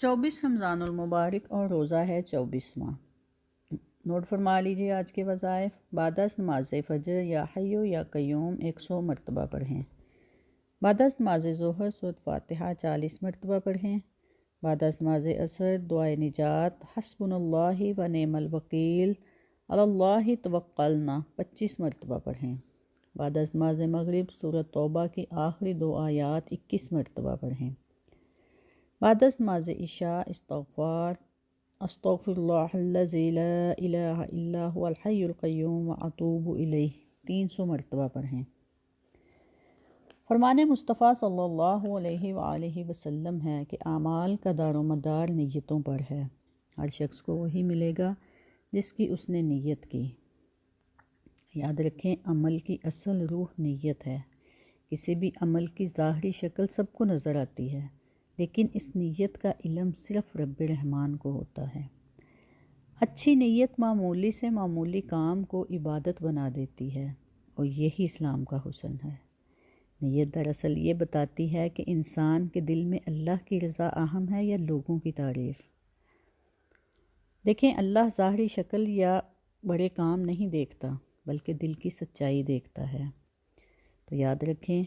24 رمضان المبارک اور روزہ ہے 24واں۔ نوٹ فرما لیجیے آج کے وظائف۔ بعد از نماز فجر یا حیو یا قیوم 100 مرتبہ پڑھیں۔ بعد از نماز ظہر سورۃ فاتحہ 40 مرتبہ پڑھیں۔ بعد از نماز عصر دعائے نجات حسبنا اللہ و نعم الوکیل علی اللہ توکلنا 25 مرتبہ پڑھیں۔ بعد از نماز مغرب سورۃ توبہ کی آخری 2 آیات 21 مرتبہ پڑھیں۔ بعد از نماز عشاء استغفر اللہ الذی لا الہ الا هو الحی القیوم واتوب الیہ 300 مرتبہ پڑھیں۔ فرمان مصطفیٰ صلی اللہ علیہ وآلہ وسلم ہے کہ اعمال کا دار و مدار نیتوں پر ہے۔ ہر شخص کو وہی ملے گا جس کی اس نے نیت کی۔ یاد رکھیں، عمل کی اصل روح نیت ہے۔ کسی بھی عمل کی ظاہری شکل سب کو نظر آتی ہے، لیکن اس نیت کا علم صرف رب رحمان کو ہوتا ہے۔ اچھی نیت معمولی سے معمولی کام کو عبادت بنا دیتی ہے، اور یہی اسلام کا حسن ہے۔ نیت دراصل یہ بتاتی ہے کہ انسان کے دل میں اللہ کی رضا اہم ہے یا لوگوں کی تعریف۔ دیکھیں، اللہ ظاہری شکل یا بڑے کام نہیں دیکھتا، بلکہ دل کی سچائی دیکھتا ہے۔ تو یاد رکھیں،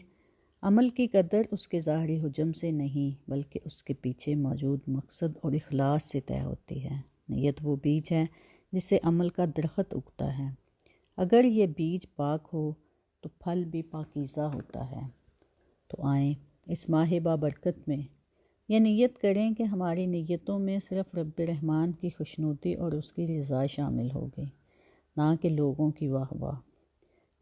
عمل کی قدر اس کے ظاہری حجم سے نہیں، بلکہ اس کے پیچھے موجود مقصد اور اخلاص سے طے ہوتی ہے۔ نیت وہ بیج ہے جس سے عمل کا درخت اگتا ہے۔ اگر یہ بیج پاک ہو تو پھل بھی پاکیزہ ہوتا ہے۔ تو آئیں اس ماہ بابرکت میں یہ نیت کریں کہ ہماری نیتوں میں صرف رب رحمان کی خوشنودی اور اس کی رضا شامل ہوگی، نہ کہ لوگوں کی واہ واہ،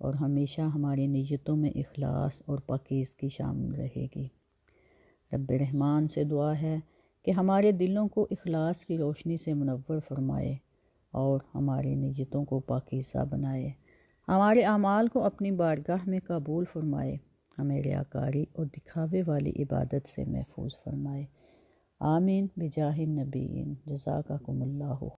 اور ہمیشہ ہماری نیتوں میں اخلاص اور پاکیزگی شامل رہے گی۔ رب رحمان سے دعا ہے کہ ہمارے دلوں کو اخلاص کی روشنی سے منور فرمائے اور ہماری نیتوں کو پاکیزہ بنائے، ہمارے اعمال کو اپنی بارگاہ میں قبول فرمائے، ہمیں ریاکاری اور دکھاوے والی عبادت سے محفوظ فرمائے۔ آمین بجاہ النبیین۔ جزاکم اللہ۔